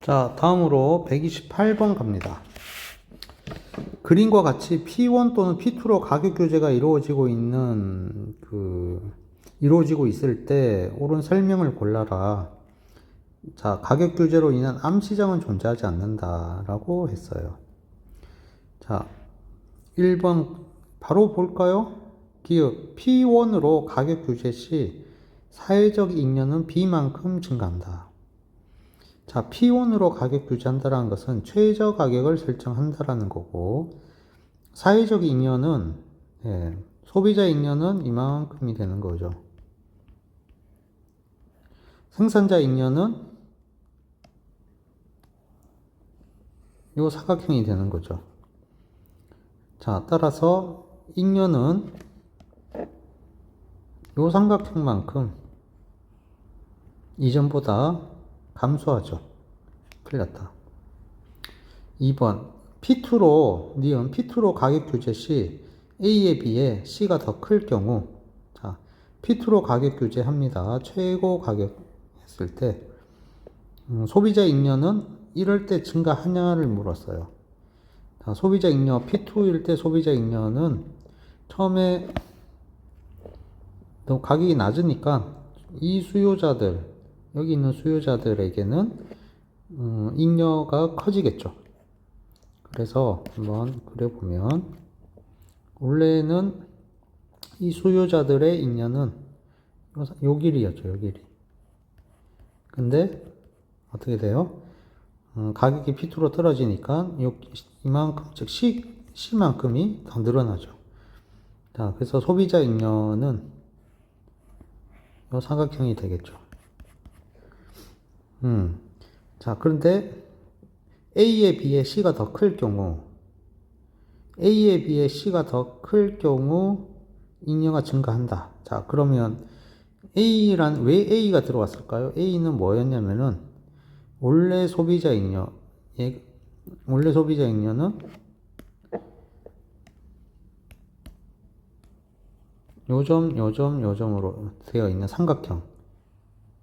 자, 다음으로 128번 갑니다. 그림과 같이 P1 또는 P2로 가격 교제가 이루어지고 있을 때 옳은 설명을 골라라. 자, 가격 교제로 인한 암시장은 존재하지 않는다라고 했어요. 자, 1번 바로 볼까요? 기억 P1으로 가격 교제 시 사회적 잉여는 B만큼 증가한다. 자, P1으로 가격 규제한다는 것은 최저 가격을 설정한다라는 거고, 사회적 잉여는, 소비자 잉여는 이만큼이 되는 거죠. 생산자 잉여는 요 사각형이 되는 거죠. 자, 따라서 잉여는 요 삼각형만큼 이전보다 감소하죠. 틀렸다. 2번 니은 P2로 가격 규제 시 A에 비해 C가 더 클 경우, 자, P2로 가격 규제합니다. 최고 가격 했을 때 소비자 잉여는 이럴 때 증가하냐를 물었어요. 자, 소비자 잉여 P2일 때 소비자 잉여는 처음에 또 가격이 낮으니까 이 수요자들, 여기 있는 수요자들에게는 잉여가 커지겠죠. 그래서 한번 그려보면 원래는 이 수요자들의 잉여는 요 길이였죠. 요 길이. 근데 어떻게 돼요? 가격이 P2로 떨어지니까 이만큼, 즉 C만큼이 더 늘어나죠. 자, 그래서 소비자 잉여는 요 삼각형이 되겠죠. 자, 그런데 A에 비해 C가 더 클 경우, A에 비해 C가 더 클 경우 잉여가 증가한다. 자, 그러면 왜 A가 들어왔을까요? A는 뭐였냐면은 원래 소비자 잉여는 요점으로 되어 있는 삼각형.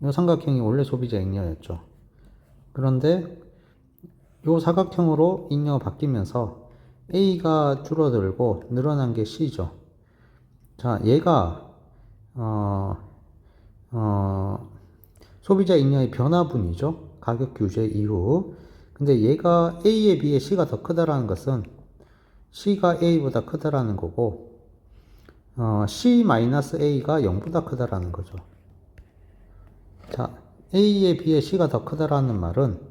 이 삼각형이 원래 소비자 잉여였죠. 그런데 이 사각형으로 잉여가 바뀌면서 A가 줄어들고 늘어난 게 C죠. 자, 얘가 소비자 잉여의 변화분이죠. 가격 규제 이후. 근데 얘가 A에 비해 C가 더 크다라는 것은 C가 A보다 크다라는 거고, C-A가 0보다 크다라는 거죠. 자, A에 비해 C가 더 크다라는 말은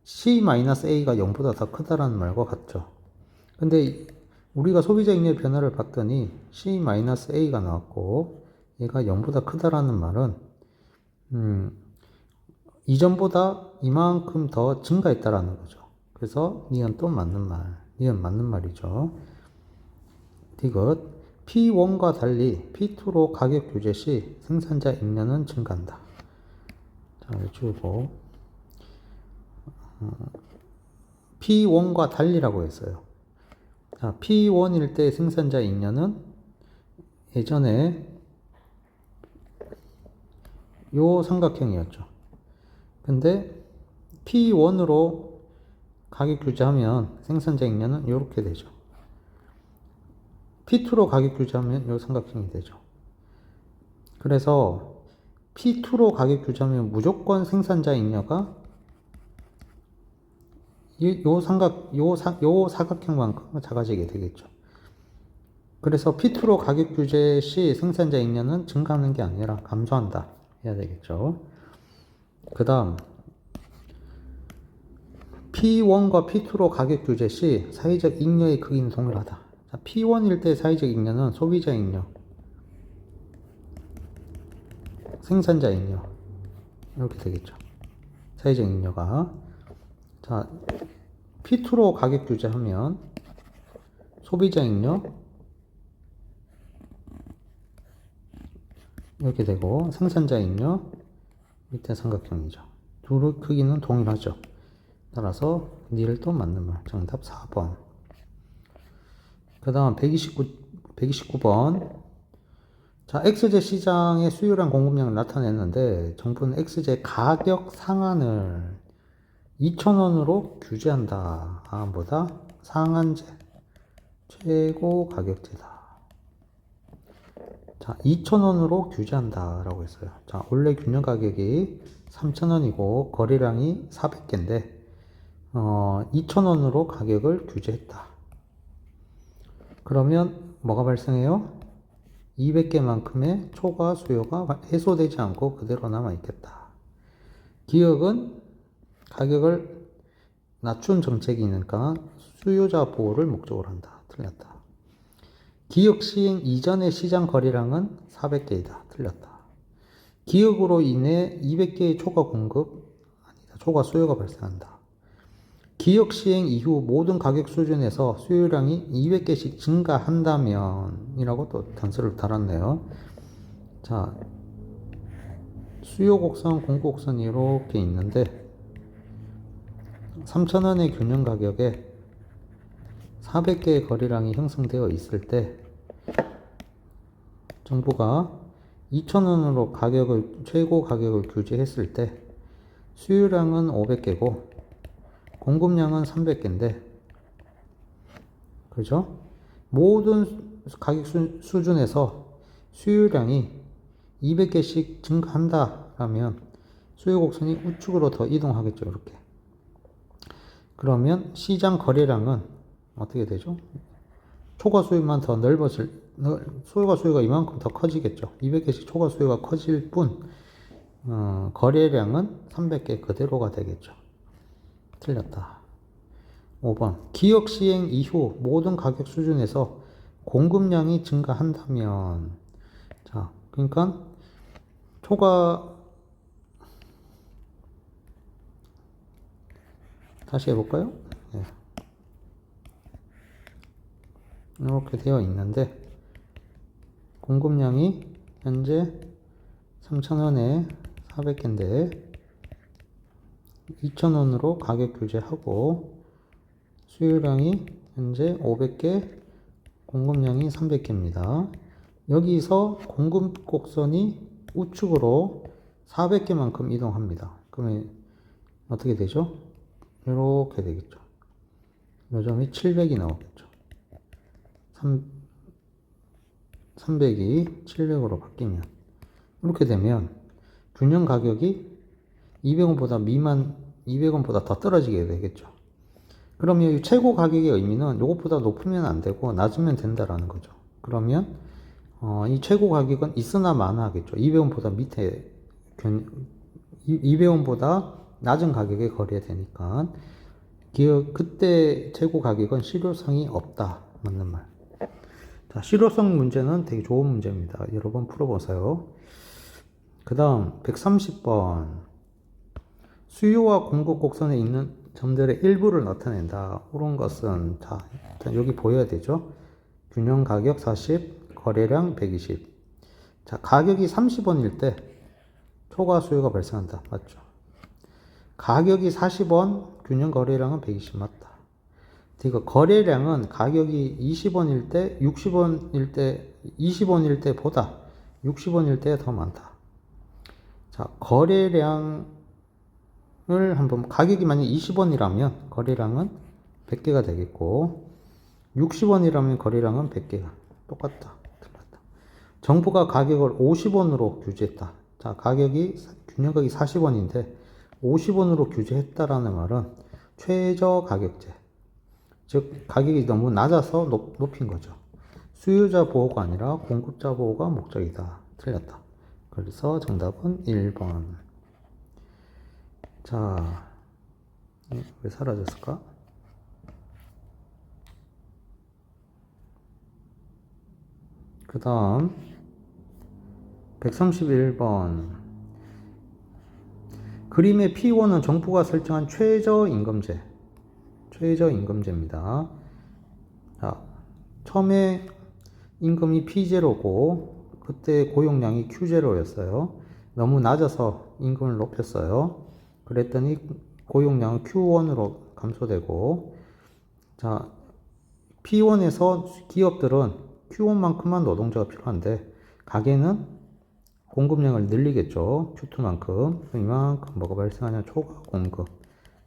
C-A가 0보다 더 크다라는 말과 같죠. 근데 우리가 소비자 잉여의 변화를 봤더니 C-A가 나왔고 얘가 0보다 크다라는 말은 이전보다 이만큼 더 증가했다라는 거죠. 그래서 니은 맞는 말이죠. 디귿 P1과 달리 P2로 가격 규제 시 생산자 잉여는 증가한다. 자, 주고 P1과 달리라고 했어요. 자, P1일 때 생산자 잉여는 예전에 요 삼각형이었죠. 근데 P1으로 가격 규제하면 생산자 잉여는 이렇게 되죠. P2로 가격 규제하면 요 삼각형이 되죠. 그래서 P2로 가격 규제하면 무조건 생산자 잉여가 요 사각형만큼 작아지게 되겠죠. 그래서 P2로 가격 규제 시 생산자 잉여는 증가하는 게 아니라 감소한다 해야 되겠죠. 그 다음 P1과 P2로 가격 규제 시 사회적 잉여의 크기는 동일하다. 자, P1일 때 사회적 잉여는 소비자 잉여, 생산자 잉여 이렇게 되겠죠. 사회적 잉여가. 자, P2로 가격 규제하면 소비자 잉여 이렇게 되고 생산자 잉여 밑에 삼각형이죠. 둘의 크기는 동일하죠. 따라서 니를 또 맞는 말. 정답 4번. 그 다음 129번. 자, X제 시장의 수요량 공급량을 나타냈는데 정부는 X제 가격 상한을 2,000원으로 규제한다. 뭐다? 상한제, 최고 가격제다. 자, 2,000원으로 규제한다 라고 했어요. 자, 원래 균형 가격이 3,000원이고 거래량이 400개인데 2,000원으로 가격을 규제했다. 그러면 뭐가 발생해요? 200개만큼의 초과 수요가 해소되지 않고 그대로 남아있겠다. 기업은 가격을 낮춘 정책이니까 수요자 보호를 목적으로 한다. 틀렸다. 기역 시행 이전의 시장 거래량은 400개이다. 틀렸다. 기역으로 인해 200개의 초과 수요가 발생한다. 기역 시행 이후 모든 가격 수준에서 수요량이 200개씩 증가한다면 이라고 또 단서를 달았네요. 자, 수요 곡선, 공급 곡선이 이렇게 있는데 3,000원의 균형 가격에 400개의 거래량이 형성되어 있을 때 정부가 2,000원으로 최고 가격을 규제했을 때 수요량은 500개고 공급량은 300개인데 그죠? 모든 가격 수준에서 수요량이 200개씩 증가한다라면 수요 곡선이 우측으로 더 이동하겠죠. 이렇게. 그러면 시장 거래량은 어떻게 되죠? 초과 수요만 더 초과 수요가 이만큼 더 커지겠죠. 200개씩 초과 수요가 커질 뿐 거래량은 300개 그대로가 되겠죠. 틀렸다. 5번 기역 시행 이후 모든 가격 수준에서 공급량이 증가한다면 자, 그러니까 다시 해볼까요? 네. 이렇게 되어 있는데 공급량이 현재 3,000원에 400개인데 2,000원으로 가격 규제하고 수요량이 현재 500개, 공급량이 300개입니다. 여기서 공급 곡선이 우측으로 400개만큼 이동합니다. 그러면 어떻게 되죠? 이렇게 되겠죠. 요점이 700이 나오겠죠. 300이 700으로 바뀌면 이렇게 되면 균형 가격이 200원보다 더 떨어지게 되겠죠. 그러면 이 최고 가격의 의미는 이것보다 높으면 안 되고 낮으면 된다라는 거죠. 그러면 이 최고 가격은 있으나 마나 하겠죠. 200원보다 밑에 200원보다 낮은 가격에 거래되니까 그때 최고 가격은 실효성이 없다. 맞는 말. 자, 실효성 문제는 되게 좋은 문제입니다. 여러 번 풀어보세요. 그 다음 130번 수요와 공급 곡선에 있는 점들의 일부를 나타낸다. 이런 것은 자, 일단 여기 보여야 되죠. 균형 가격 40, 거래량 120. 자, 가격이 30원일 때 초과 수요가 발생한다. 맞죠? 가격이 40원, 균형 거래량은 120 맞다. 그러니까 거래량은 가격이 20원일 때, 60원일 때, 20원일 때보다 60원일 때 더 많다. 자, 거래량을 가격이 만약 20원이라면 거래량은 100개가 되겠고, 60원이라면 거래량은 100개가 똑같다. 틀렸다. 정부가 가격을 50원으로 규제했다. 자, 균형가격이 40원인데 50원으로 규제했다라는 말은 최저 가격제. 즉, 가격이 너무 낮아서 높인 거죠. 수요자 보호가 아니라 공급자 보호가 목적이다. 틀렸다. 그래서 정답은 1번. 자, 왜 사라졌을까? 그 다음 131번 그림의 P1은 정부가 설정한 최저임금제입니다. 자, 처음에 임금이 P0고 그때 고용량이 Q0였어요. 너무 낮아서 임금을 높였어요. 그랬더니 고용량은 Q1으로 감소되고, 자, P1에서 기업들은 Q1만큼만 노동자가 필요한데 가게는 공급량을 늘리겠죠. Q2만큼. 이만큼 뭐가 발생하냐? 초과 공급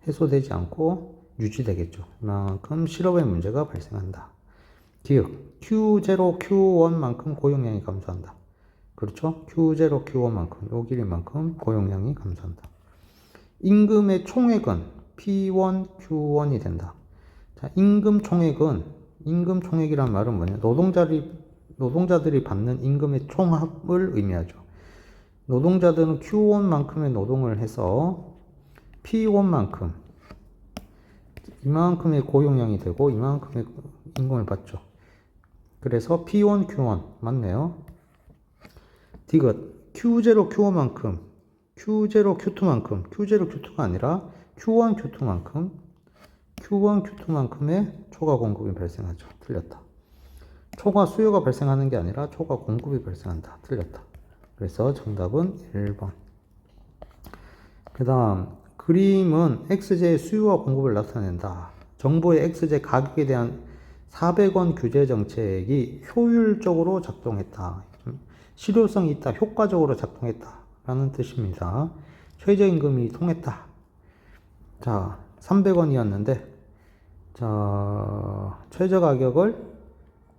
해소되지 않고 유지되겠죠. 이만큼 실업의 문제가 발생한다. 기억, Q0, Q1만큼 고용량이 감소한다. 그렇죠? Q0, Q1만큼, 요 길이만큼 고용량이 감소한다. 임금의 총액은 P1, Q1이 된다. 자, 임금 총액이란 말은 뭐냐? 노동자들이 받는 임금의 총합을 의미하죠. 노동자들은 Q1만큼의 노동을 해서 P1만큼, 이만큼의 고용량이 되고, 이만큼의 임금을 받죠. 그래서 P1, Q1, 맞네요. 디귿, Q0, Q1만큼, Q0, Q2만큼, Q0, Q2가 아니라 Q1, Q2만큼의 초과 공급이 발생하죠. 틀렸다. 초과 수요가 발생하는 게 아니라 초과 공급이 발생한다. 틀렸다. 그래서 정답은 1번. 그 다음, 그림은 XJ의 수요와 공급을 나타낸다. 정부의 XJ 가격에 대한 400원 규제 정책이 효율적으로 작동했다. 실효성이 있다, 효과적으로 작동했다 라는 뜻입니다. 최저임금이 통했다. 자, 300원이었는데 자, 최저가격을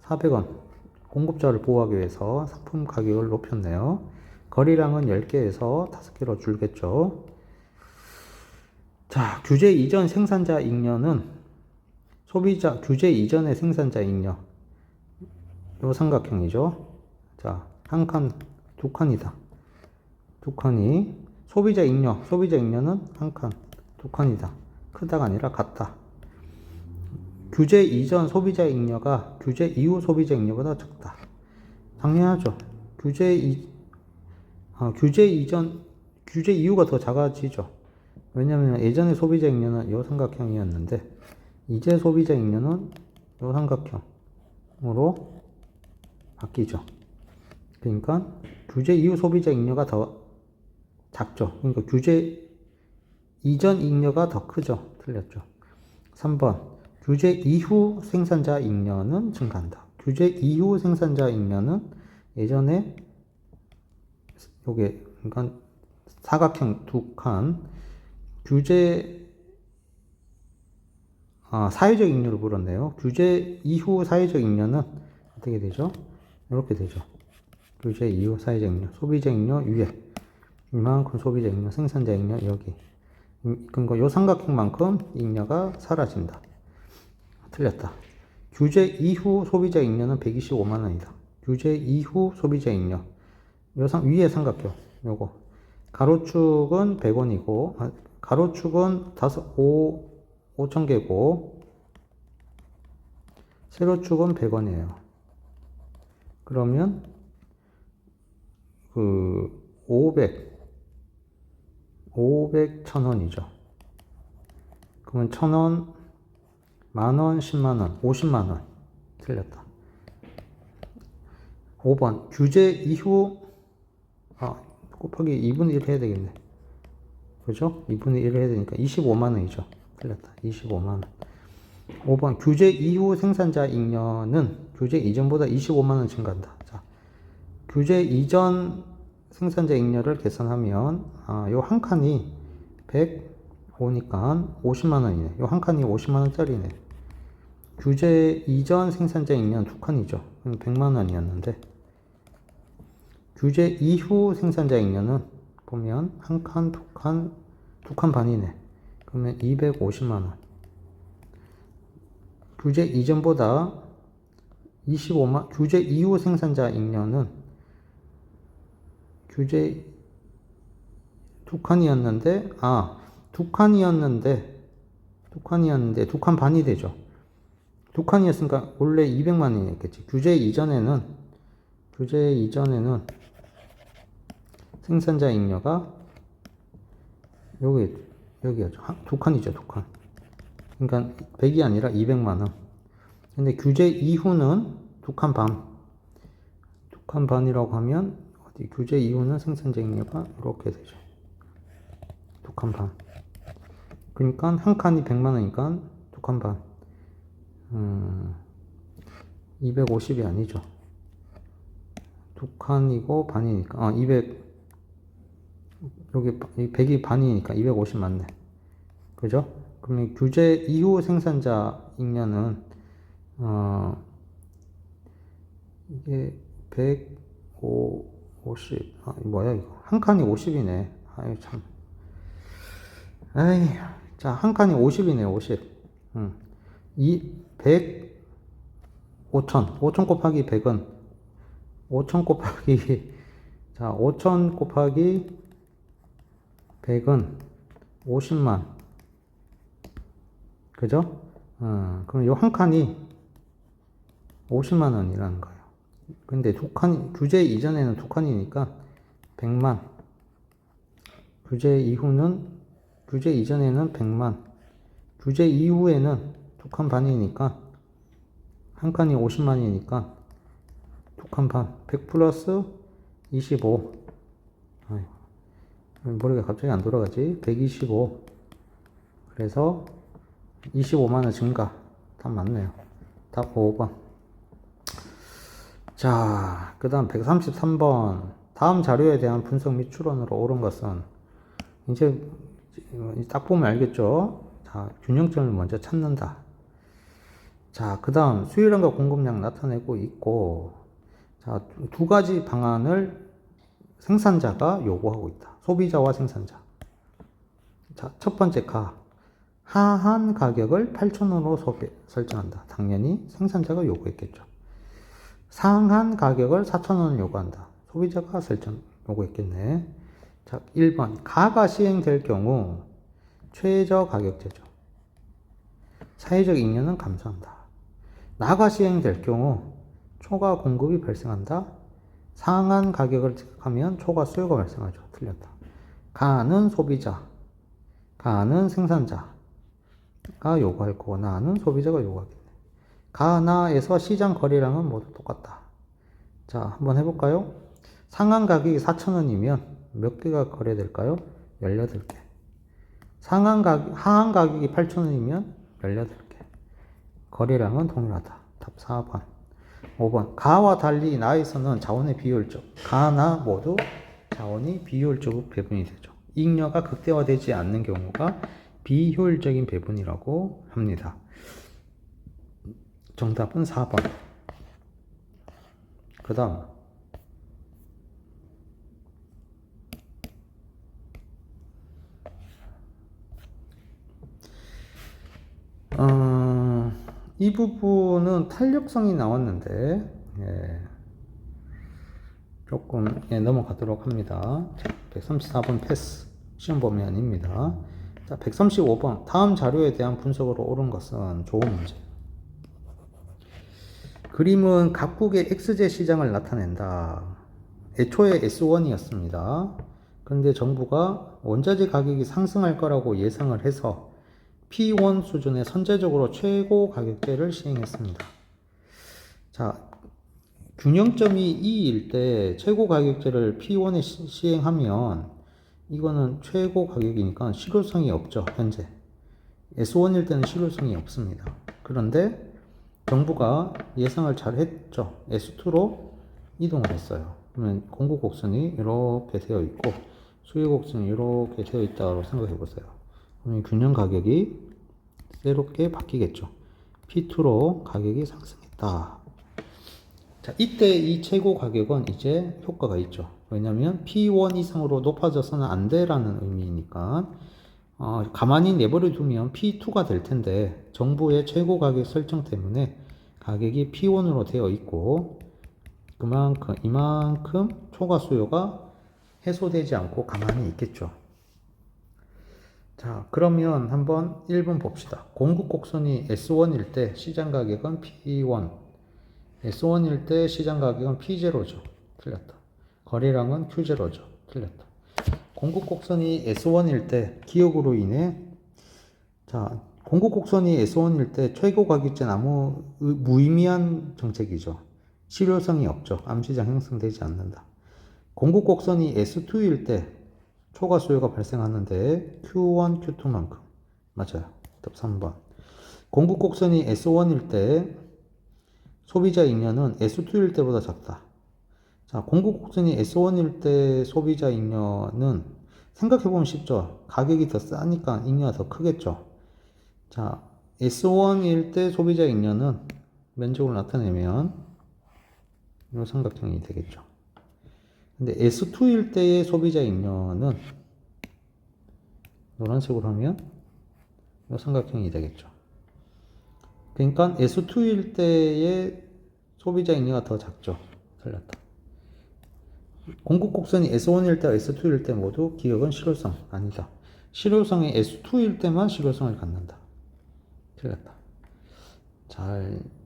400원, 공급자를 보호하기 위해서 상품 가격을 높였네요. 거래량은 10개에서 5개로 줄겠죠. 자, 규제 이전 생산자 잉여는 규제 이전의 생산자 잉여, 요 삼각형이죠. 자, 한 칸, 두 칸이다. 두 칸이 소비자 잉여는 한 칸, 두 칸이다. 크다가 아니라 같다. 규제 이전 소비자 잉여가 규제 이후 소비자 잉여보다 적다. 당연하죠. 규제 이후가 더 작아지죠. 왜냐면 예전에 소비자 잉여는 이 삼각형이었는데 이제 소비자 잉여는 이 삼각형으로 바뀌죠. 그러니까 규제 이후 소비자 잉여가 더 작죠. 그러니까 규제 이전 잉여가 더 크죠. 틀렸죠. 3번 규제 이후 생산자 잉여는 증가한다. 규제 이후 생산자 잉여는 예전에 요게 그러니까 사각형 두 칸 사회적 잉여를 물었네요. 규제 이후 사회적 잉여는 어떻게 되죠? 이렇게 되죠. 규제 이후 사회적 잉여, 소비자 잉여 위에 이만큼 소비자 잉여, 생산자 잉여 여기. 그러니까 요 삼각형만큼 잉여가 사라진다. 틀렸다. 규제 이후 소비자 잉여는 125만 원이다. 규제 이후 소비자 잉여. 요 위에 삼각형 요거. 가로축은 100원이고 가로축은 5,000개고 세로축은 100원이에요. 그러면 500, 1,000원이죠. 그러면 1,000원, 만원, 10만원, 50만원. 틀렸다. 5번. 규제 이후, 곱하기 2분의 1 해야 되겠네. 그죠? 2분의 1 해야 되니까 25만원이죠. 틀렸다. 25만원. 5번. 규제 이후 생산자 잉여는 규제 이전보다 25만원 증가한다. 자, 규제 이전 생산자 잉여를 계산하면, 요 한 칸이 105니까 50만원이네. 요 한 칸이 50만원짜리네. 규제 이전 생산자 잉여는 두 칸이죠. 100만원이었는데, 규제 이후 생산자 잉여는 보면 한 칸, 두 칸 반이네. 그러면 250만원. 규제 이전보다 규제 이후 생산자 잉여는 규제 두 칸이었는데, 두 칸 반이 되죠. 두 칸이었으니까 원래 200만원이었겠지. 규제 이전에는 생산자 잉여가 여기였죠. 두 칸이죠, 두 칸. 그러니까 100이 아니라 200만원. 근데 규제 이후는 두 칸 반. 두 칸 반이라고 하면, 규제 이후는 생산자 잉여가 이렇게 되죠. 두 칸 반. 그러니까 한 칸이 100만원이니까 두 칸 반. 250이 아니죠. 두 칸이고 반이니까, 200, 여기 100이 반이니까 250 맞네. 그죠? 그러면 규제 이후 생산자 잉여는 이게 150, 뭐야 이거 한 칸이 50이네. 아유 참. 에이, 자, 한 칸이 50이네, 50. 이 100, 5천 곱하기 100은 5천 곱하기 자, 5천 곱하기 100은 50만. 그죠? 그럼 요 한 칸이 50만 원이라는 거예요. 근데 두 칸, 규제 이전에는 두 칸이니까 100만. 규제 이전에는 100만. 규제 이후에는 두 칸 반이니까, 한 칸이 50만이니까, 두 칸 반. 100 플러스 25. 아이고, 머리가 갑자기 안 돌아가지? 125. 그래서 25만원 증가. 답 맞네요. 답 5번. 자, 그 다음 133번. 다음 자료에 대한 분석 및 추론으로 옳은 것은, 이제 딱 보면 알겠죠? 자, 균형점을 먼저 찾는다. 자, 그 다음 수요량과 공급량 나타내고 있고, 자, 두 가지 방안을 생산자가 요구하고 있다. 소비자와 생산자. 자, 첫 번째 하한 가격을 8,000원으로 설정한다. 당연히 생산자가 요구했겠죠. 상한 가격을 4,000원을 요구한다. 소비자가 요구했겠네. 자, 1번. 가가 시행될 경우 최저 가격제죠. 사회적 잉여는 감소한다. 나가 시행될 경우 초과 공급이 발생한다. 상한 가격을 지급하면 초과 수요가 발생하죠. 틀렸다. 가는 소비자, 가는 생산자가 요구할 거고 나는 소비자가 요구하겠네. 가나에서 시장 거래량은 모두 똑같다. 자, 한번 해볼까요? 상한 가격이 4,000원이면 몇 개가 거래될까요? 18개. 하한 가격이 8,000원이면 18개. 거래량은 동일하다. 답 4번. 5번. 가와 달리 나에서는 자원의 비효율적. 가나 모두 자원이 비효율적으로 배분이 되죠. 잉여가 극대화되지 않는 경우가 비효율적인 배분이라고 합니다. 정답은 4번. 그 다음. 이 부분은 탄력성이 나왔는데, 예, 조금 넘어가도록 합니다. 134번 패스. 시험 범위 아닙니다. 자, 135번. 다음 자료에 대한 분석으로 옳은 것은 좋은 문제. 그림은 각국의 XZ 시장을 나타낸다. 애초에 S1이었습니다. 그런데 정부가 원자재 가격이 상승할 거라고 예상을 해서 P1 수준의 선제적으로 최고 가격제를 시행했습니다. 자, 균형점이 2일 때 최고 가격제를 P1에 시행하면 이거는 최고 가격이니까 실효성이 없죠, 현재. S1일 때는 실효성이 없습니다. 그런데 정부가 예상을 잘 했죠. S2로 이동을 했어요. 그러면 공급 곡선이 이렇게 되어 있고 수요 곡선이 이렇게 되어 있다고 생각해 보세요. 그러면 균형 가격이 새롭게 바뀌겠죠. P2로 가격이 상승했다. 자, 이때 이 최고 가격은 이제 효과가 있죠. 왜냐면 P1 이상으로 높아져서는 안 돼라는 의미니까 가만히 내버려 두면 P2가 될 텐데 정부의 최고 가격 설정 때문에 가격이 P1으로 되어 있고 이만큼 초과 수요가 해소되지 않고 가만히 있겠죠. 자, 그러면 한번 1번 봅시다. 공급 곡선이 S1일 때 시장 가격은 P1, S1일 때 시장 가격은 P0죠. 틀렸다. 거래량은 Q0죠. 틀렸다. 공급 곡선이 S1일 때 기억으로 인해 자, 공급 곡선이 S1일 때 최고 가격제는 아무 무의미한 정책이죠. 실효성이 없죠. 암시장 형성되지 않는다. 공급 곡선이 S2일 때 초과 수요가 발생하는데 Q1, Q2만큼 맞아요. 답 3번. 공급 곡선이 S1일 때 소비자 잉여는 S2일 때보다 작다. 자, 공급 곡선이 S1일 때 소비자 잉여는 생각해보면 쉽죠. 가격이 더 싸니까 잉여가 더 크겠죠. 자, S1일 때 소비자 잉여는 면적으로 나타내면 이 삼각형이 되겠죠. 근데 S2일 때의 소비자 잉여는 노란색으로 하면 이 삼각형이 되겠죠. 그러니까 S2일 때의 소비자 잉여가 더 작죠. 틀렸다. 공급 곡선이 S1일 때와 S2일 때 모두 기억은 실효성 아니다. 실효성이 S2일 때만 실효성을 갖는다. 틀렸다.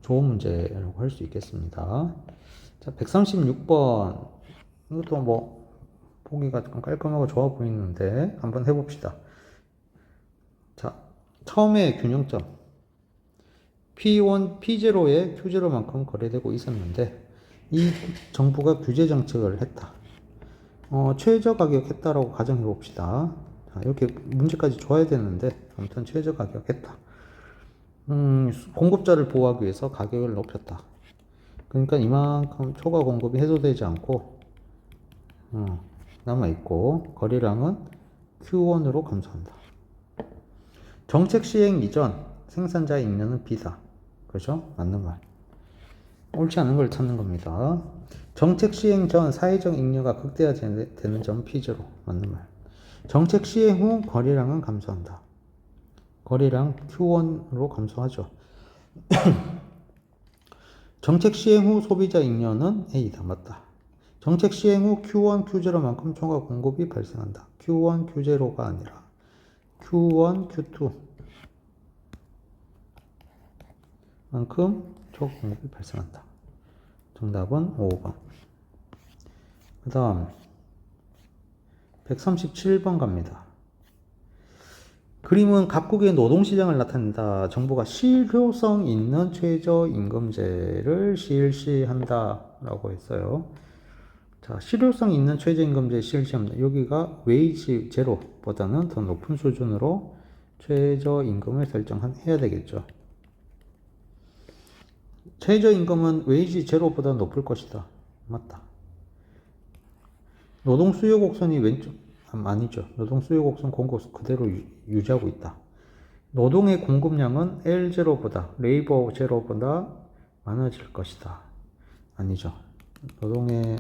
좋은 문제라고 할 수 있겠습니다. 자, 136번. 이것도 뭐, 보기가 좀 깔끔하고 좋아 보이는데, 한번 해봅시다. 자, 처음에 균형점. P1, P0에 Q0만큼 거래되고 있었는데, 이 정부가 규제 정책을 했다. 최저 가격 했다라고 가정해 봅시다. 자, 이렇게 문제까지 줘야 되는데, 아무튼 최저 가격 했다. 공급자를 보호하기 위해서 가격을 높였다. 그러니까 이만큼 초과 공급이 해소되지 않고 남아있고 거래량은 Q1으로 감소한다. 정책 시행 이전 생산자의 잉여는 B다. 그렇죠? 맞는 말. 옳지 않은 걸 찾는 겁니다. 정책 시행 전 사회적 잉여가 극대화되는 점 P0. 맞는 말. 정책 시행 후 거래량은 감소한다. 거래량 Q1으로 감소하죠. 정책 시행 후 소비자 잉여는 A다. 맞다. 정책 시행 후 Q1, Q0만큼 초과 공급이 발생한다. Q1, Q0가 아니라 Q1, Q2 만큼 초과 공급이 발생한다. 정답은 5번. 그 다음 137번 갑니다. 그림은 각국의 노동시장을 나타낸다. 정부가 실효성 있는 최저임금제를 실시한다 라고 했어요. 자, 실효성 있는 최저임금제 실시합니다. 여기가 웨이지 제로보다는 더 높은 수준으로 최저임금을 설정해야 되겠죠. 최저임금은 웨이지 제로보다 높을 것이다. 맞다. 노동 수요 곡선이 왼쪽, 아니죠. 노동 수요 곡선 공급 그대로 유지하고 있다. 노동의 공급량은 L0보다, 레이버 제로보다 많아질 것이다. 아니죠. 노동의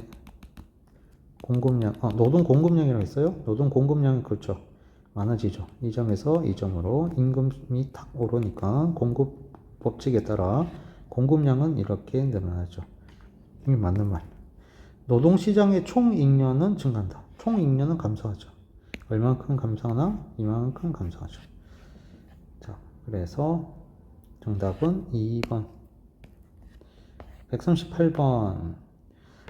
공급량, 노동 공급량이라고 했어요? 노동 공급량이 그렇죠. 많아지죠. 이 점에서 이 점으로 임금이 탁 오르니까 공급 법칙에 따라 공급량은 이렇게 늘어나죠. 이게 맞는 말. 노동시장의 총잉여는 증가한다. 총잉여는 감소하죠. 얼만큼 감소하나? 이만큼 감소하죠. 자, 그래서 정답은 2번. 138번.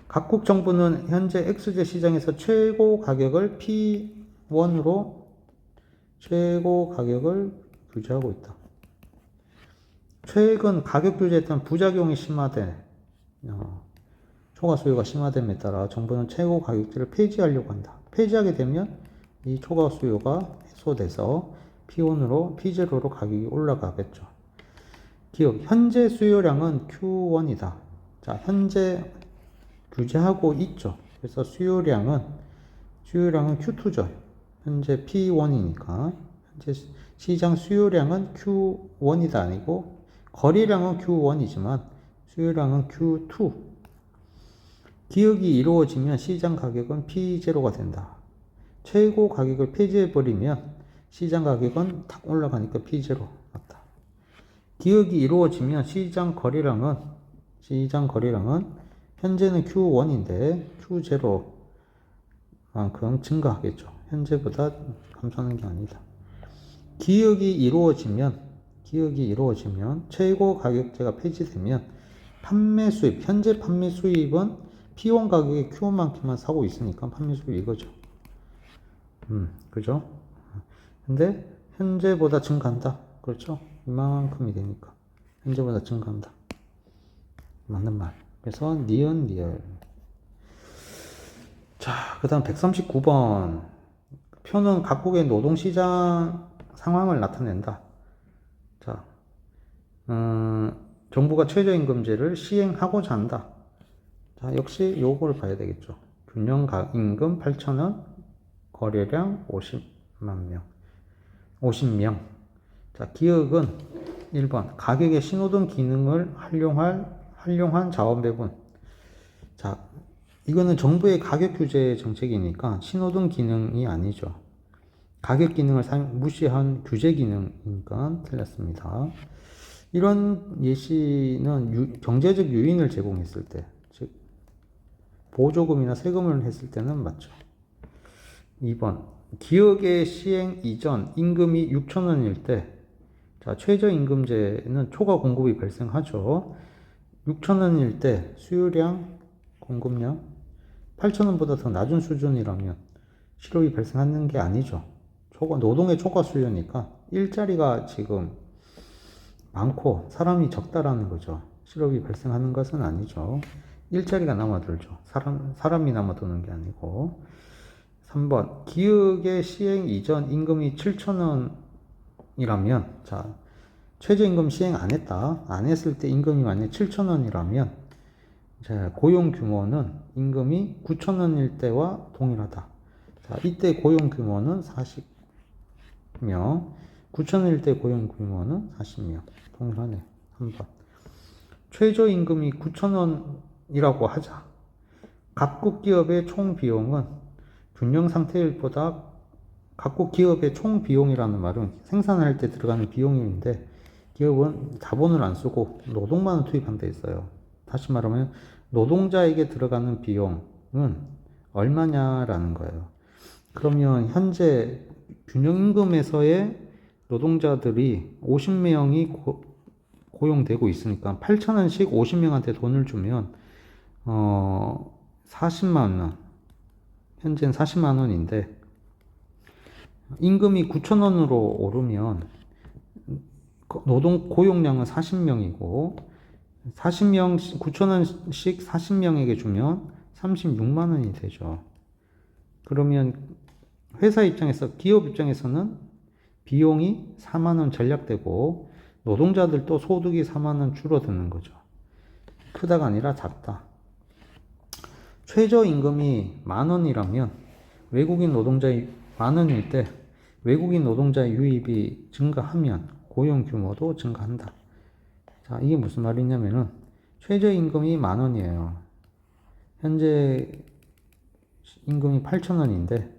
각국 정부는 현재 X제 시장에서 최고 가격을 P1으로 최고 가격을 규제하고 있다. 최근 가격 규제에 따른 부작용이 심화돼 초과 수요가 심화됨에 따라 정부는 최고 가격제를 폐지하려고 한다. 폐지하게 되면 이 초과 수요가 해소돼서 P1으로 P0로 가격이 올라가겠죠. 기억, 현재 수요량은 Q1이다. 자, 현재 규제하고 있죠. 그래서 수요량은 Q2죠. 현재 P1이니까 현재 시장 수요량은 Q1이다 아니고 거래량은 Q1이지만 수요량은 Q2. 기억이 이루어지면 시장 가격은 P0가 된다. 최고 가격을 폐지해버리면 시장 가격은 탁 올라가니까 P0 맞다. 기억이 이루어지면 시장 거래량은 현재는 Q1인데 Q0만큼 증가하겠죠. 현재보다 감소하는 게 아니다. 기억이 이루어지면 최고 가격제가 폐지되면 현재 판매 수입은 P1 가격의 Q1만큼만 사고 있으니까 판매 수입 이거죠. 그죠? 근데 현재보다 증가한다. 그렇죠? 이만큼이 되니까 현재보다 증가한다. 맞는 말. 그래서 니은 리얼. 자, 그 다음 139번. 표는 각국의 노동시장 상황을 나타낸다. 자, 정부가 최저임금제를 시행하고자 한다. 자, 역시 요거를 봐야 되겠죠. 균형 임금 8,000원, 거래량 50만 명. 50명. 자, 기억은 1번. 가격의 신호등 기능을 활용한 자원 배분. 자, 이거는 정부의 가격 규제 정책이니까 신호등 기능이 아니죠. 가격 기능을 무시한 규제 기능이니까 틀렸습니다. 이런 예시는 경제적 요인을 제공했을 때, 즉 보조금이나 세금을 했을 때는 맞죠. 2번. 기억의 시행 이전 임금이 6,000원일 때, 자, 최저임금제는 초과 공급이 발생하죠. 6,000원일 때 수요량, 공급량 8,000원보다 더 낮은 수준이라면 실업이 발생하는 게 아니죠. 노동의 초과 수요니까 일자리가 지금 많고 사람이 적다라는 거죠. 실업이 발생하는 것은 아니죠. 일자리가 남아들죠. 사람이 남아도는 게 아니고. 3번. 기획의 시행 이전 임금이 7,000원이라면, 자, 최저임금 시행 안 했다. 안 했을 때 임금이 만약 7,000원이라면, 자, 고용 규모는 임금이 9,000원일 때와 동일하다. 자, 이때 고용 규모는 40명, 9,000원일 때 고용 규모는 40명. 동일하네. 3번. 최저임금이 9,000원이라고 하자. 각국 기업의 총 비용은 균형 상태일보다, 각국 기업의 총 비용이라는 말은 생산할 때 들어가는 비용인데 기업은 자본을 안 쓰고 노동만을 투입한 데 있어요. 다시 말하면 노동자에게 들어가는 비용은 얼마냐라는 거예요. 그러면 현재 균형임금에서의 노동자들이 50명이 고용되고 있으니까 8,000원씩 50명한테 돈을 주면 40만 원, 현재는 40만 원인데 임금이 9,000원으로 오르면 노동 고용량은 40명이고 40명 9,000원씩 40명에게 주면 36만 원이 되죠. 그러면 회사 입장에서, 기업 입장에서는 비용이 4만 원 절약되고 노동자들도 소득이 4만 원 줄어드는 거죠. 크다가 아니라 작다. 최저임금이 10,000원이라면 외국인 노동자의 10,000원일 때 외국인 노동자의 유입이 증가하면 고용 규모도 증가한다. 자, 이게 무슨 말이냐면은 최저임금이 10,000원이에요. 현재 임금이 8,000원인데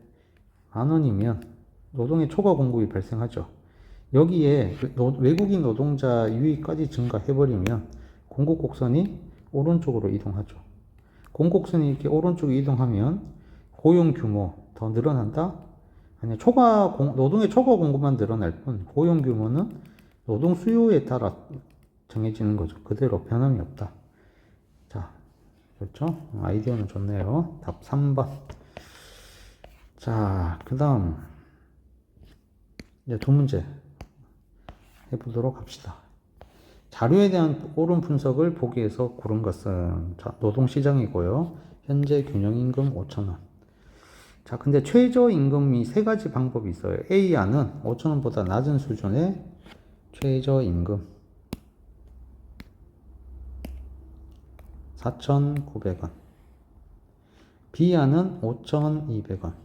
10,000원이면 노동의 초과 공급이 발생하죠. 여기에 외국인 노동자 유입까지 증가해버리면 공급 곡선이 오른쪽으로 이동하죠. 공곡선이 이렇게 오른쪽에 이동하면 고용 규모 더 늘어난다? 아니, 노동의 초과 공급만 늘어날 뿐 고용 규모는 노동 수요에 따라 정해지는 거죠. 그대로 변함이 없다. 자, 그렇죠? 아이디어는 좋네요. 답 3번. 자, 그 다음 이제 두 문제 해보도록 합시다. 자료에 대한 옳은 분석을 보기 위해서 고른 것은, 자, 노동시장이고요. 현재 균형임금 5,000원. 자, 근데 최저임금이 세 가지 방법이 있어요. A안은 5,000원보다 낮은 수준의 최저임금 4,900원. B안은 5,200원.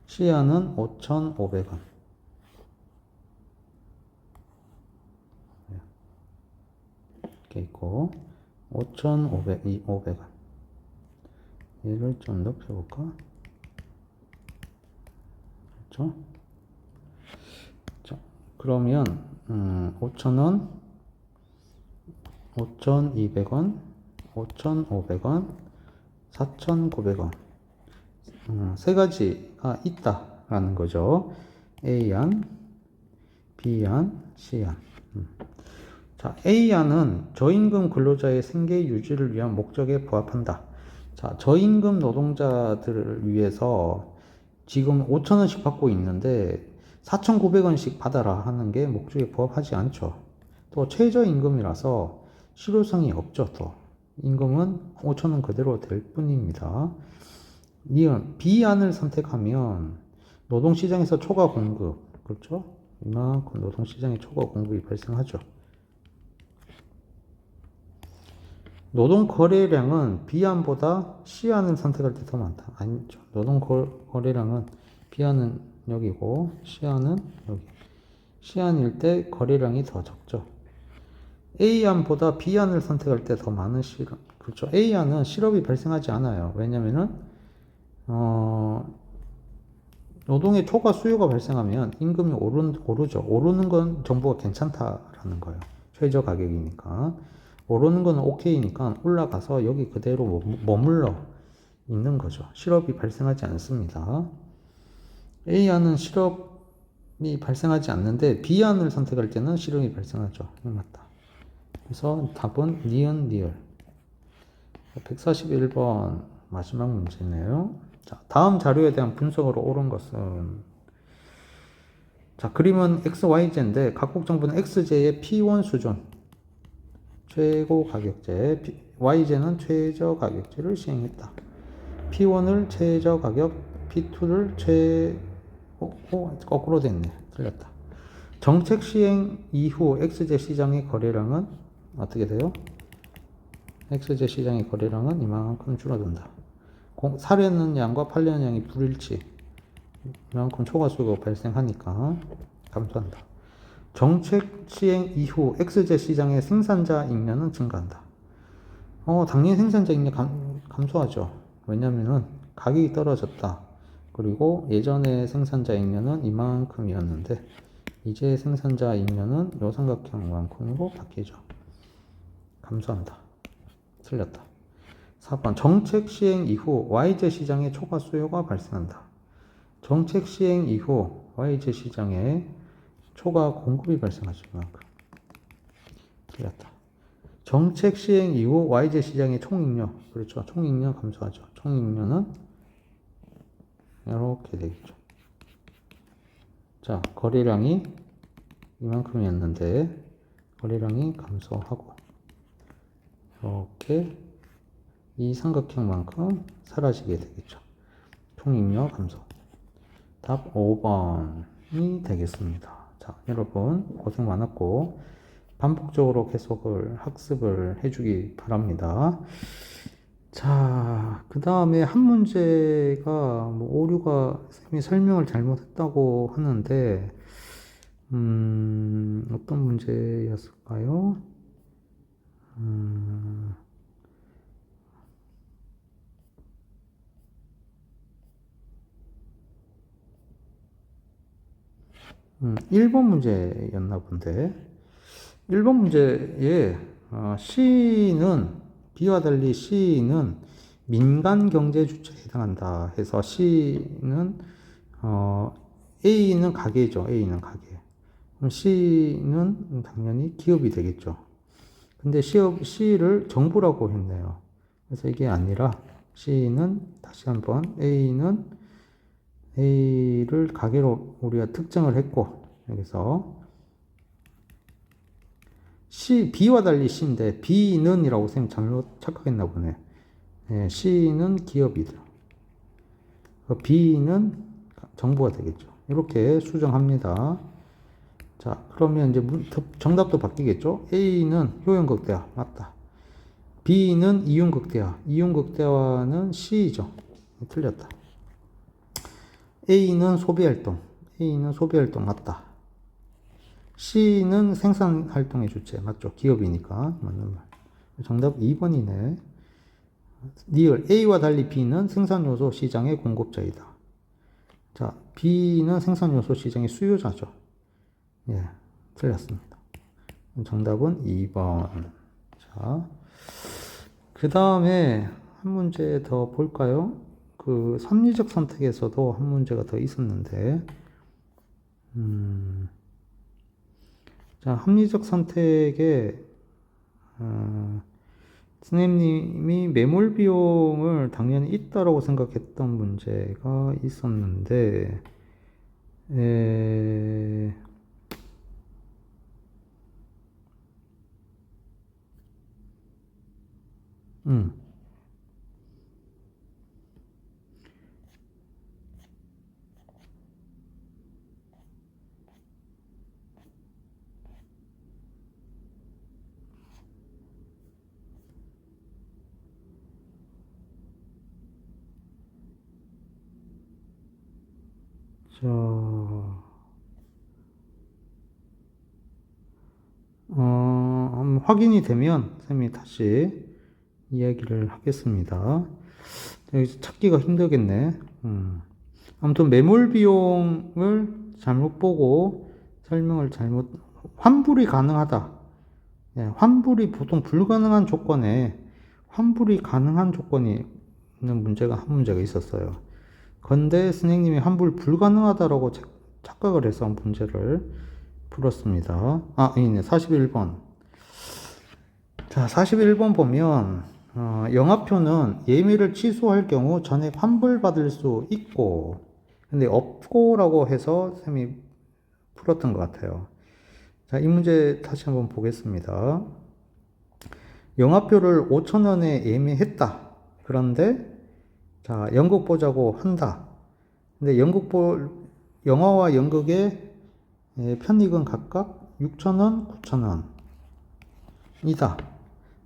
C안은 5,500원. 이렇게 있고 5,500원. 얘를 좀 높여볼까? 그렇죠? 자, 그러면 5,000원, 5,200원, 5,500원, 4,900원. 세 가지가 있다라는 거죠. A안, B안, C안. 자, A안은 저임금 근로자의 생계 유지를 위한 목적에 부합한다. 자, 저임금 노동자들을 위해서 지금 5,000원씩 받고 있는데 4,900원씩 받아라 하는 게 목적에 부합하지 않죠. 또 최저임금이라서 실효성이 없죠. 또 임금은 5,000원 그대로 될 뿐입니다. 니은 B안을 선택하면 노동시장에서 초과 공급, 그렇죠? 이만큼 노동시장에 초과 공급이 발생하죠. 노동 거래량은 B안보다 C안을 선택할 때 더 많다. 아니죠. 노동 거래량은 B안은 여기고 C안은 여기. C안일 때 거래량이 더 적죠. A안보다 B안을 선택할 때 더 많은 실업. 그렇죠. A안은 실업이 발생하지 않아요. 왜냐면은 노동의 초과 수요가 발생하면 임금이 오르죠. 오르는 건 정부가 괜찮다라는 거예요. 최저 가격이니까. 오르는 건 오케이니까 올라가서 여기 그대로 머물러 있는 거죠. 실업이 발생하지 않습니다. A안은 실업이 발생하지 않는데 B안을 선택할 때는 실업이 발생하죠. 맞다. 그래서 답은 니은 리얼. 141번 마지막 문제네요. 자, 다음 자료에 대한 분석으로 옳은 것은 자, 그림은 XY제인데 각국 정부는 X제의 P1 수준 최고 가격제, Y제는 최저 가격제를 시행했다. P1을 최저 가격, P2를 거꾸로 됐네. 틀렸다. 정책 시행 이후 X제 시장의 거래량은 어떻게 돼요? X제 시장의 거래량은 이만큼 줄어든다. 사려는 양과 팔려는 양이 불일치. 이만큼 초과수요가 발생하니까 감소한다. 정책 시행 이후 X제 시장의 생산자 잉여는 증가한다. 당연히 생산자 잉여 감소하죠. 왜냐면은 가격이 떨어졌다. 그리고 예전에 생산자 잉여는 이만큼이었는데 이제 생산자 잉여는 요 삼각형만큼으로 바뀌죠. 감소한다. 틀렸다. 4번 정책 시행 이후 Y제 시장에 초과 수요가 발생한다. 정책 시행 이후 Y제 시장에 초과 공급이 발생하지 만큼. 틀렸다. 정책 시행 이후 Y제 시장의 총잉여. 그렇죠. 총잉여 감소하죠. 총잉여는 이렇게 되겠죠. 자, 거래량이 이만큼이었는데 거래량이 감소하고 이렇게 이 삼각형만큼 사라지게 되겠죠. 총잉여 감소. 답 5번이 되겠습니다. 자, 여러분 고생 많았고 반복적으로 계속 학습을 해주기 바랍니다. 자, 그 다음에 한 문제가 뭐 오류가 쌤이 설명을 잘못했다고 하는데 어떤 문제였을까요? 1번 문제였나 본데 1번 문제에 C는 B와 달리 C는 민간 경제 주체에 해당한다 해서 C는 A는 가계죠. A는 가계. 그럼 C는 당연히 기업이 되겠죠. 근데 C를 정부라고 했네요. 그래서 이게 아니라 C는 다시 한번 A를 가계로 우리가 특정을 했고 여기서 B와 달리 C인데 B는 이라고 선생님 잘못 착각했나 보네. 네, C는 기업이다. B는 정부가 되겠죠. 이렇게 수정합니다. 자, 그러면 이제 정답도 바뀌겠죠? A는 효용극대화. 맞다. B는 이윤극대화. 이윤극대화는 C죠. 틀렸다. A는 소비활동. A는 소비활동. 맞다. C는 생산활동의 주체. 맞죠? 기업이니까. 맞는 말. 정답 2번이네. 리얼. A와 달리 B는 생산요소 시장의 공급자이다. 자, B는 생산요소 시장의 수요자죠. 예, 틀렸습니다. 정답은 2번. 자, 그 다음에 한 문제 더 볼까요? 그 합리적 선택에서도 한 문제가 더 있었는데, 자, 합리적 선택에, 선생님이 매몰 비용을 당연히 있다라고 생각했던 문제가 있었는데, 에, 한번 확인이 되면 쌤이 다시 이야기를 하겠습니다. 여기서 찾기가 힘들겠네. 아무튼 매몰 비용을 잘못 보고 설명을 환불이 가능하다. 예, 환불이 보통 불가능한 조건에 환불이 가능한 조건이 있는 한 문제가 있었어요. 근데 선생님이 환불 불가능하다라고 착각을 해서 문제를 풀었습니다. 있네. 41번. 자, 41번 보면, 영화표는 예매를 취소할 경우 전액 환불받을 수 있고, 근데 없고라고 해서 쌤이 풀었던 것 같아요. 자, 이 문제 다시 한번 보겠습니다. 영화표를 5,000원에 예매했다. 그런데, 자, 연극 보자고 한다. 근데 영화와 연극의 편익은 각각 6,000원, 9,000원 이다.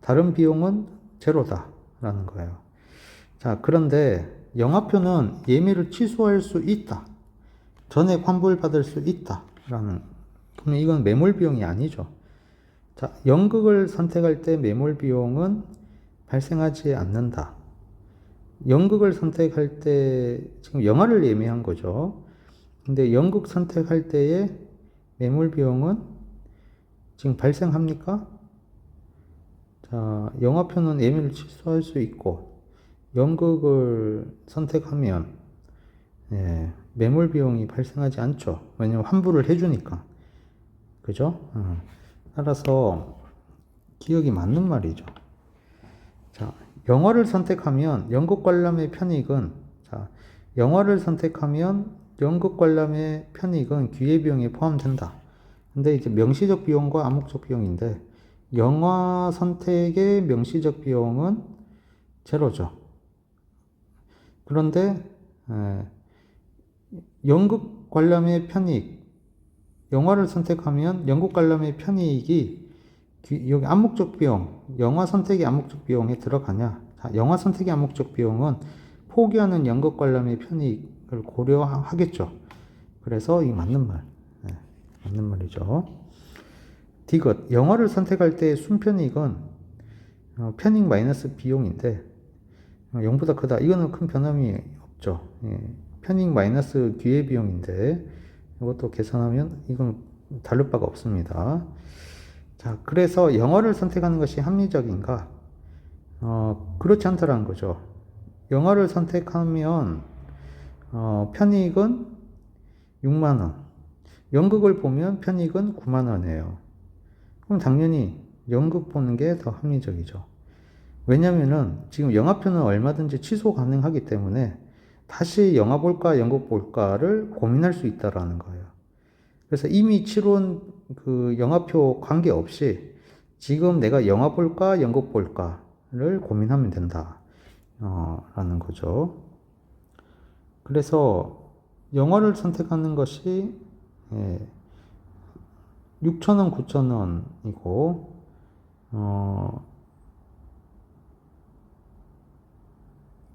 다른 비용은 제로다. 라는 거예요. 자, 그런데 영화표는 예매를 취소할 수 있다. 전액 환불받을 수 있다. 그러면 이건 매몰 비용이 아니죠. 자, 연극을 선택할 때 매몰 비용은 발생하지 않는다. 연극을 선택할 때 지금 영화를 예매한 거죠. 근데 연극 선택할 때의 매몰 비용은 지금 발생합니까? 자, 영화표는 예매를 취소할 수 있고 연극을 선택하면 매몰 비용이 발생하지 않죠. 왜냐면 환불을 해주니까. 그죠? 따라서 기억이 맞는 말이죠. 자, 영화를 선택하면 연극 관람의 편익은 영화를 선택하면 연극 관람의 편익은 기회비용에 포함된다. 근데 이제 명시적 비용과 암묵적 비용인데 영화 선택의 명시적 비용은 제로죠. 그런데 연극 관람의 편익, 영화를 선택하면 연극 관람의 편익이 여기 암묵적 비용, 영화 선택의 암묵적 비용에 들어가냐? 자, 영화 선택의 암묵적 비용은 포기하는 연극 관람의 편익을 고려하겠죠. 그래서 이 맞는 말이죠. 디귿, 영화를 선택할 때 순편익은 편익 마이너스 비용인데 0보다 크다. 이거는 큰 변함이 없죠. 편익 마이너스 기회비용인데 이것도 계산하면 이건 다를 바가 없습니다. 자, 그래서 영화를 선택하는 것이 합리적인가? 그렇지 않다라는 거죠. 영화를 선택하면 편익은 6만원, 연극을 보면 편익은 9만원이에요. 그럼 당연히 연극 보는 게 더 합리적이죠. 왜냐면은 지금 영화표는 얼마든지 취소 가능하기 때문에 다시 영화 볼까 연극 볼까를 고민할 수 있다라는 거예요. 그래서 이미 치른 그 영화표 관계없이 지금 내가 영화 볼까 연극 볼까를 고민하면 된다 라는 거죠. 그래서 영화를 선택하는 것이 6,000원, 9,000원이고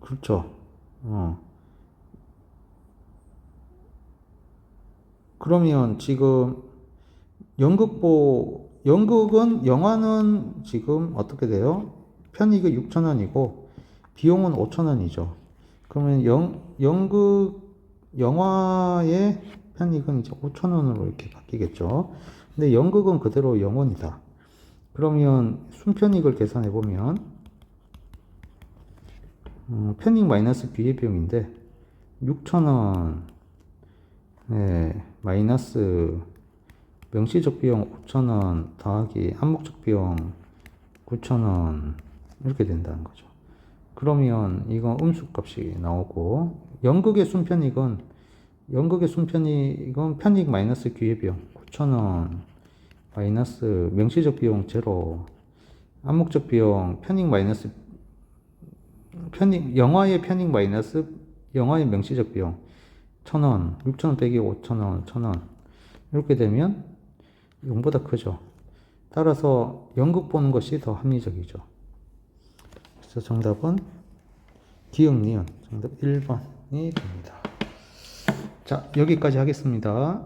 그렇죠. 그러면 지금 영화는 지금 어떻게 돼요? 편익이 6,000원이고 비용은 5,000원이죠. 그러면 영화의 편익은 이제 5,000원으로 이렇게 바뀌겠죠. 근데 연극은 그대로 0원이다. 그러면 순편익을 계산해 보면 편익 마이너스 기회비용인데 6,000원 마이너스 명시적 비용 5,000원 더하기 암묵적 비용 9,000원 이렇게 된다는 거죠. 그러면 이건 음수값이 나오고 연극의 순편익은 편익 마이너스 기회비용 9,000원 마이너스 명시적 비용 제로 암묵적 비용 영화의 편익 마이너스 영화의 명시적 비용 1,000원 6,000원 빼기 5,000원 1,000원 이렇게 되면 0보다 크죠. 따라서 연극 보는 것이 더 합리적이죠. 그래서 정답은 기역 니은 정답 1번이 됩니다. 자, 여기까지 하겠습니다.